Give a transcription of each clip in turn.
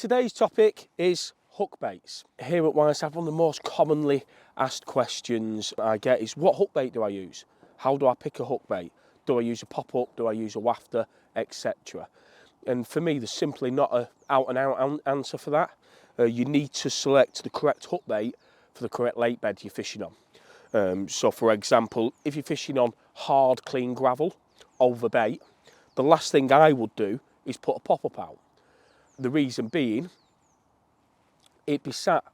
today's topic is hook baits. Here at Wyreside, one of the most commonly asked questions I get is, what hook bait do I use? How do I pick a hook bait? Do I use a pop-up? Do I use a wafter? Etc. And for me, there's simply not an out-and-out answer for that. You need to select the correct hook bait for the correct lake bed you're fishing on. So for example, if you're fishing on hard, clean gravel over bait, the last thing I would do is put a pop-up out. The reason being, it'd be sat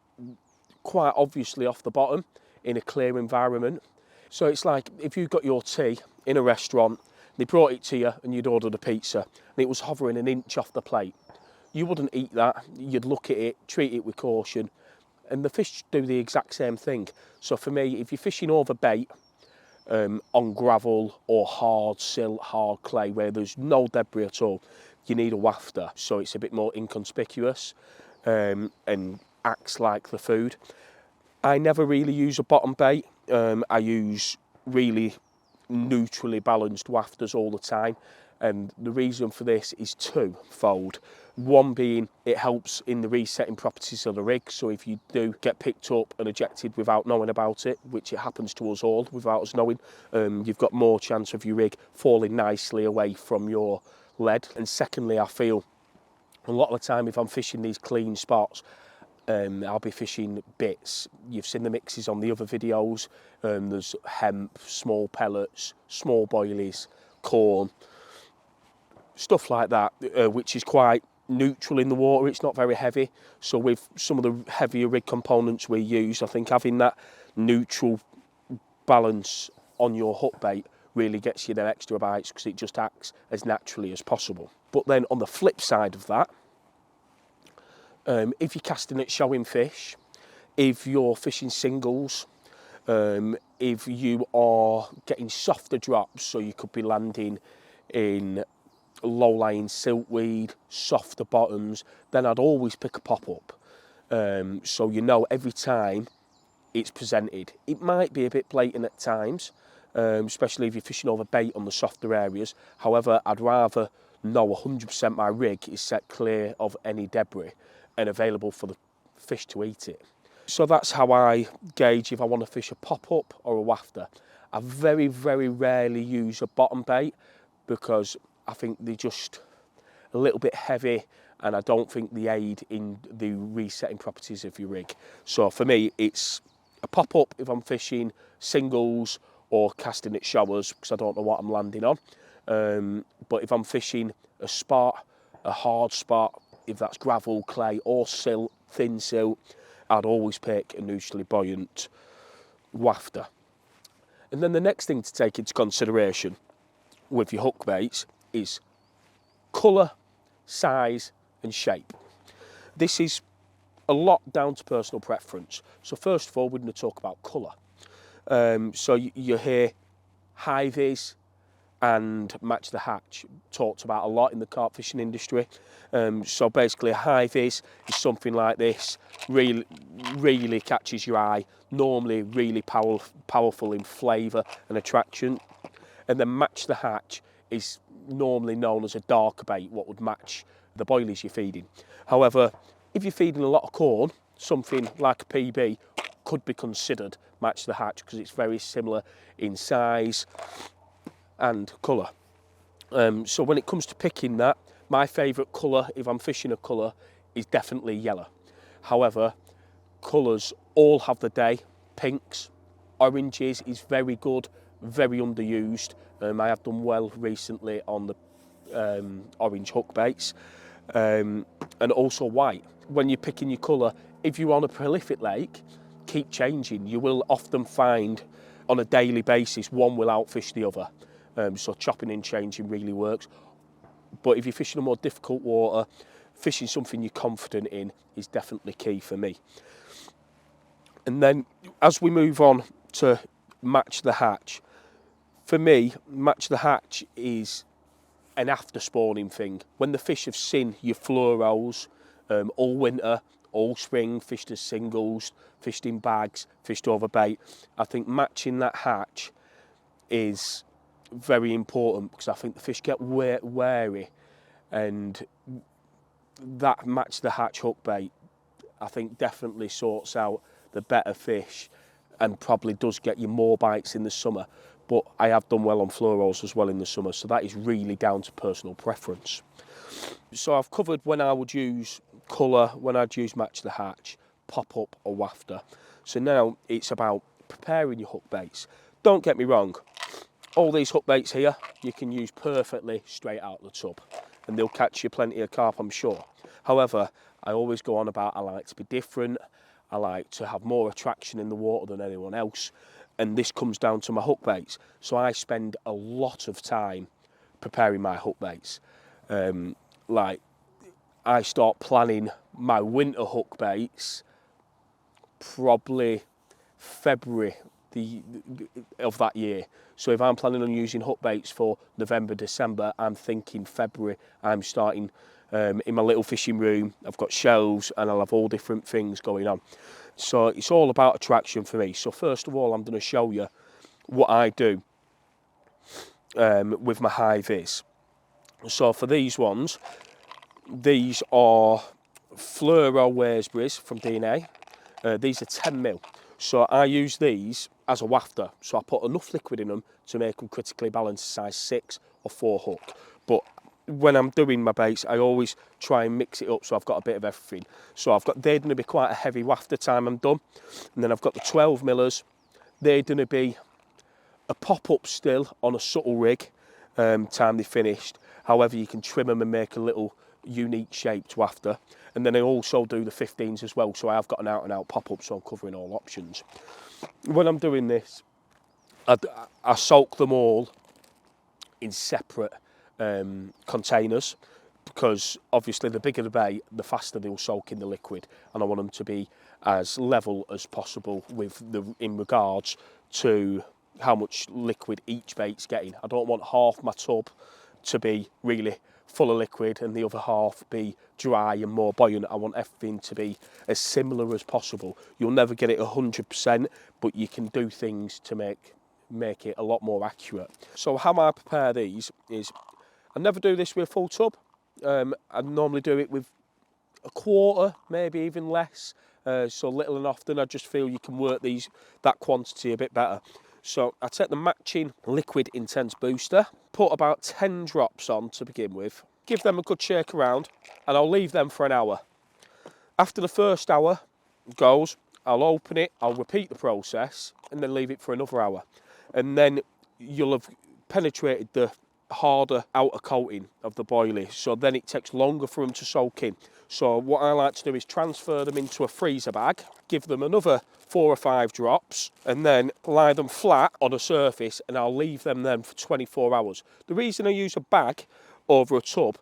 quite obviously off the bottom in a clear environment. So it's like if you got your tea in a restaurant, they brought it to you and you'd ordered a pizza and it was hovering an inch off the plate. You wouldn't eat that, you'd look at it, treat it with caution, and the fish do the exact same thing. So for me, if you're fishing over bait, on gravel or hard silt, hard clay, where there's no debris at all, you need a wafter, so it's a bit more inconspicuous and acts like the food. I never really use a bottom bait. I use really neutrally balanced wafters all the time, and the reason for this is twofold. One being, it helps in the resetting properties of the rig, so if you do get picked up and ejected without knowing about it, which it happens to us all without us knowing, you've got more chance of your rig falling nicely away from your lead. And secondly, I feel a lot of the time if I'm fishing these clean spots, I'll be fishing bits. You've seen the mixes on the other videos. There's hemp, small pellets, small boilies, corn, stuff like that, which is quite neutral in the water. It's not very heavy. So with some of the heavier rig components we use, I think having that neutral balance on your hook bait really gets you them extra bites, because it just acts as naturally as possible. But then on the flip side of that, if you're casting at showing fish, if you're fishing singles, if you are getting softer drops, so you could be landing in low-lying siltweed, softer bottoms, then I'd always pick a pop-up. So you know every time it's presented. It might be a bit blatant at times, especially if you're fishing over bait on the softer areas. However, I'd rather know 100% my rig is set clear of any debris and available for the fish to eat it. So that's how I gauge if I want to fish a pop-up or a wafter. I very, very rarely use a bottom bait because I think they're just a little bit heavy and I don't think they aid in the resetting properties of your rig. So for me, it's a pop-up if I'm fishing singles or casting at showers, because I don't know what I'm landing on. But if I'm fishing a spot, a hard spot, if that's gravel, clay or silt, thin silt, I'd always pick a neutrally buoyant wafter. And then the next thing to take into consideration with your hook baits is colour, size and shape. This is a lot down to personal preference. So first of all, we're going to talk about colour. So you hear high vis and match the hatch talked about a lot in the carp fishing industry. So basically a high vis is something like this, really catches your eye, normally really powerful in flavour and attraction. And then match the hatch is normally known as a darker bait, what would match the boilies you're feeding. However, if you're feeding a lot of corn, something like a PB could be considered match the hatch because it's very similar in size and colour. So when it comes to picking that, my favourite colour, if I'm fishing a colour, is definitely yellow. However, colours all have the day. Pinks, oranges is very good, very underused. I have done well recently on the orange hook baits, and also white. When you're picking your colour, if you're on a prolific lake, keep changing. You will often find on a daily basis one will outfish the other. So chopping and changing really works. But if you're fishing a more difficult water, fishing something you're confident in is definitely key for me. And then as we move on to match the hatch, for me, match the hatch is an after spawning thing. When the fish have seen your fluoros all winter, all spring, fished as singles, fished in bags, fished over bait, I think matching that hatch is very important because I think the fish get wary and that match the hatch hook bait, I think definitely sorts out the better fish and probably does get you more bites in the summer. But I have done well on fluoros as well in the summer, so that is really down to personal preference. So I've covered when I would use colour, when I'd use match the hatch, pop up or wafter. So now it's about preparing your hook baits. Don't get me wrong, all these hook baits here you can use perfectly straight out the tub and they'll catch you plenty of carp, I'm sure. However, I always go on about I like to be different, I like to have more attraction in the water than anyone else, and this comes down to my hook baits. So I spend a lot of time preparing my hook baits. Like, I start planning my winter hook baits probably February of that year. So if I'm planning on using hook baits for November, December, I'm thinking February. I'm starting in my little fishing room. I've got shelves and I'll have all different things going on. So it's all about attraction for me. So first of all, I'm going to show you what I do with my high vis. So for these ones, these are fluoro Wyreside from DNA. These are 10mm. So I use these as a wafter. So I put enough liquid in them to make them critically balanced size 6 or 4 hook. But when I'm doing my baits, I always try and mix it up so I've got a bit of everything. So they're going to be quite a heavy wafter time I'm done. And then I've got the 12 millers. They're going to be a pop-up still on a subtle rig time they finished. However, you can trim them and make a little unique shaped wafter. And then I also do the 15s as well, so I have got an out-and-out pop-up, so I'm covering all options. When I'm doing this, I soak them all in separate containers, because obviously the bigger the bait, the faster they'll soak in the liquid, and I want them to be as level as possible in regards to how much liquid each bait's getting. I don't want half my tub to be really full of liquid and the other half be dry and more buoyant. I want everything to be as similar as possible. You'll never get it 100%, but you can do things to make it a lot more accurate. So how I prepare these is, I never do this with a full tub. I normally do it with a quarter, maybe even less. So little and often, I just feel you can work that quantity a bit better. So I take the matching liquid intense booster, put about 10 drops on to begin with, give them a good shake around, and I'll leave them for an hour. After the first hour goes, I'll open it, I'll repeat the process, and then leave it for another hour. And then you'll have penetrated the harder outer coating of the boilie, so then it takes longer for them to soak in. So what I like to do is transfer them into a freezer bag, give them another 4 or 5 drops, and then lie them flat on a surface, and I'll leave them then for 24 hours. The reason I use a bag over a tub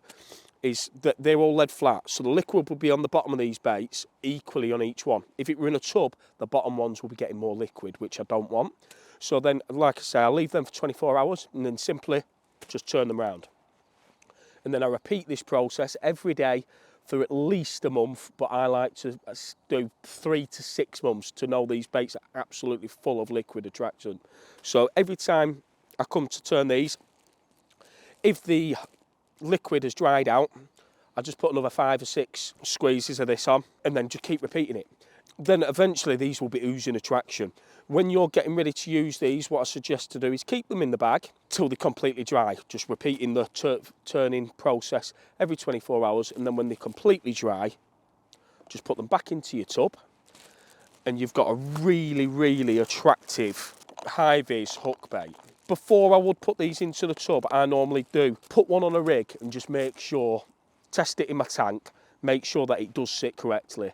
is that they're all lead flat, so the liquid will be on the bottom of these baits equally on each one. If it were in a tub, the bottom ones will be getting more liquid, which I don't want. So then, like I say, I'll leave them for 24 hours and then simply just turn them around. And then I repeat this process every day for at least a month, but I like to do 3 to 6 months to know these baits are absolutely full of liquid attraction. So every time I come to turn these, if the liquid has dried out, I just put another 5 or 6 squeezes of this on and then just keep repeating it. Then eventually these will be oozing attraction. When you're getting ready to use these, what I suggest to do is keep them in the bag till they're completely dry, just repeating the turning process every 24 hours, and then when they're completely dry, just put them back into your tub, and you've got a really, really attractive high-vis hook bait. Before I would put these into the tub, I normally do put one on a rig and just make sure, test it in my tank, make sure that it does sit correctly.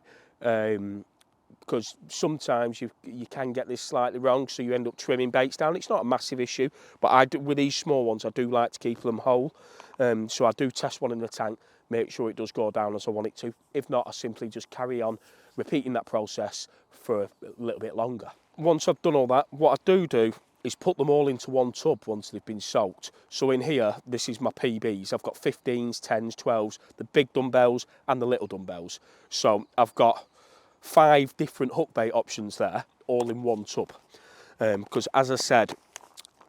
Because sometimes you can get this slightly wrong, so you end up trimming baits down. It's not a massive issue, but with these small ones, I do like to keep them whole. So I do test one in the tank, make sure it does go down as I want it to. If not, I simply just carry on repeating that process for a little bit longer. Once I've done all that, what I do is put them all into one tub once they've been soaked. So in here, this is my PBs. I've got 15s, 10s, 12s, the big dumbbells and the little dumbbells. So I've got 5 different hook bait options there, all in one tub. Because as I said,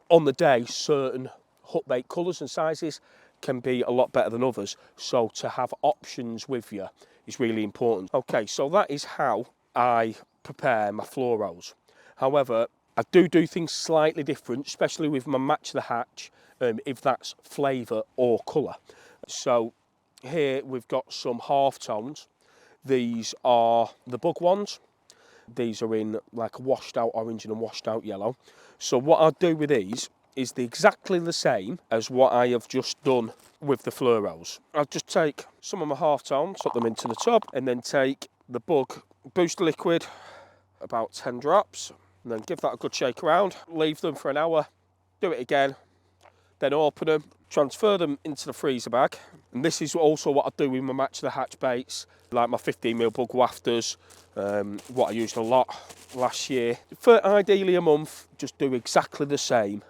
on the day, certain hook bait colours and sizes can be a lot better than others. So to have options with you is really important. Okay, so that is how I prepare my fluoros. However, I do things slightly different, especially with my match the hatch, if that's flavour or colour. So here we've got some half tones. These are the bug ones. These are in like a washed out orange and a washed out yellow. So what I do with these is exactly the same as what I have just done with the fluoros. I'll just take some of my half tones, put them into the tub, and then take the bug booster liquid, about 10 drops, and then give that a good shake around, leave them for an hour, do it again, then open them, transfer them into the freezer bag. And this is also what I do with my match the hatch baits, like my 15mm bug wafters, what I used a lot last year. For ideally a month, just do exactly the same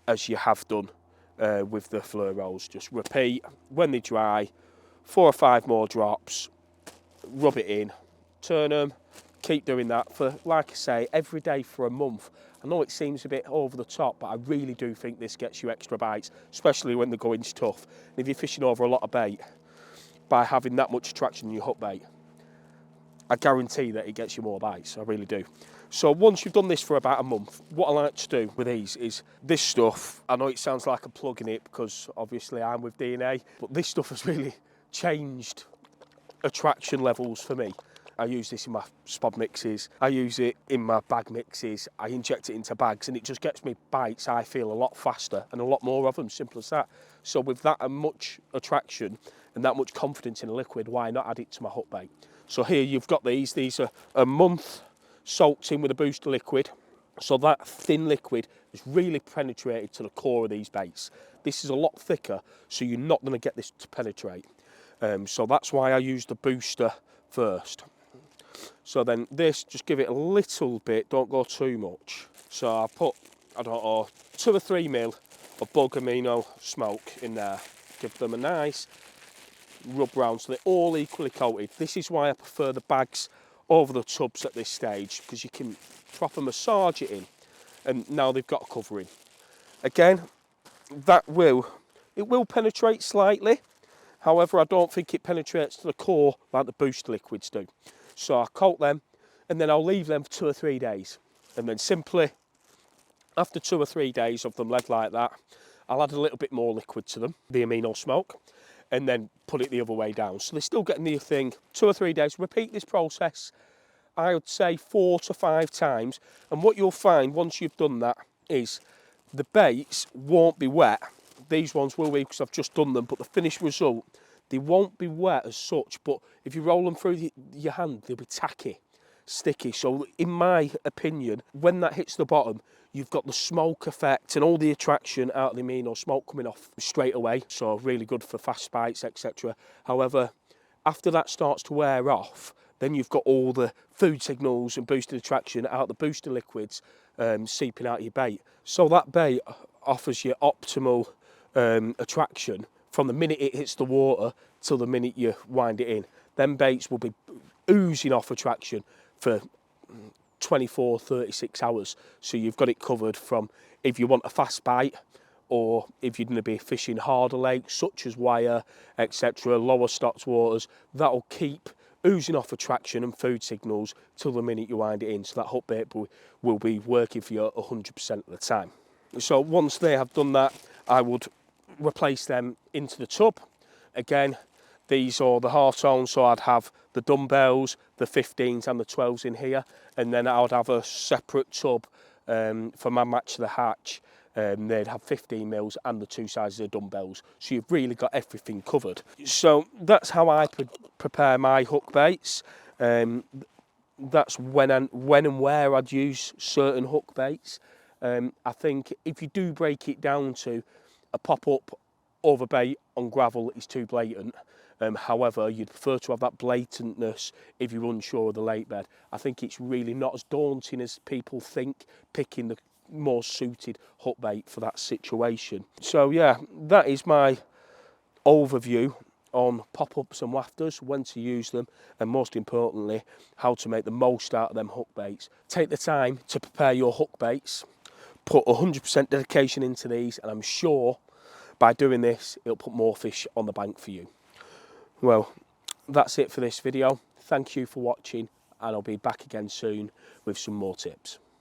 as you have done with the fluoros. Just repeat. When they dry, 4 or 5 more drops, rub it in, turn them, keep doing that for, like I say, every day for a month. I know it seems a bit over the top, but I really do think this gets you extra bites, especially when the going's tough. And if you're fishing over a lot of bait, by having that much attraction in your hook bait, I guarantee that it gets you more bites, I really do. So once you've done this for about a month, what I like to do with these is this stuff. I know it sounds like I'm plugging it because obviously I'm with DNA, but this stuff has really changed attraction levels for me. I use this in my spod mixes, I use it in my bag mixes, I inject it into bags, and it just gets me bites, I feel, a lot faster and a lot more of them, simple as that. So with that much attraction and that much confidence in a liquid, why not add it to my hook bait? So here you've got these are a month soaked in with a booster liquid. So that thin liquid has really penetrated to the core of these baits. This is a lot thicker, so you're not going to get this to penetrate. So that's why I use the booster first. So then this, just give it a little bit, don't go too much. So I put, I don't know, 2 or 3 mil of bug amino smoke in there. Give them a nice rub round so they're all equally coated. This is why I prefer the bags over the tubs at this stage, because you can proper massage it in, and now they've got a covering. Again, it will penetrate slightly. However, I don't think it penetrates to the core like the booster liquids do. So I coat them, and then I'll leave them for 2 or 3 days. And then simply, after 2 or 3 days of them led like that, I'll add a little bit more liquid to them, the amino smoke, and then put it the other way down. So they're still getting the thing 2 or 3 days. Repeat this process, I would say 4 to 5 times. And what you'll find once you've done that is the baits won't be wet. These ones will be because I've just done them, but the finished result, they won't be wet as such, but if you roll them through your hand, they'll be tacky, sticky. So in my opinion, when that hits the bottom, you've got the smoke effect and all the attraction out of the amino smoke coming off straight away. So really good for fast bites, etc. However, after that starts to wear off, then you've got all the food signals and boosted attraction out the booster liquids seeping out your bait. So that bait offers you optimal attraction from the minute it hits the water till the minute you wind it in. Them baits will be oozing off attraction for 24, 36 hours. So you've got it covered from if you want a fast bite, or if you're going to be fishing harder lakes such as Wyre, etc., lower stocked waters, that'll keep oozing off attraction and food signals till the minute you wind it in. So that hook bait will be working for you 100% of the time. So once they have done that, I would replace them into the tub. Again, these are the half tones, so I'd have the dumbbells, the 15s and the 12s in here, and then I would have a separate tub for my match the hatch. They'd have 15 mils and the 2 sizes of dumbbells, so you've really got everything covered. So that's how I prepare my hook baits. That's when and where I'd use certain hook baits. I think if you do break it down to a pop-up over bait on gravel is too blatant. However, you'd prefer to have that blatantness if you're unsure of the lake bed. I think it's really not as daunting as people think, picking the more suited hook bait for that situation. So yeah, that is my overview on pop-ups and wafters, when to use them, and most importantly, how to make the most out of them hook baits. Take the time to prepare your hook baits, put 100% dedication into these, and I'm sure By doing this, it'll put more fish on the bank for you. Well, that's it for this video. Thank you for watching, and I'll be back again soon with some more tips.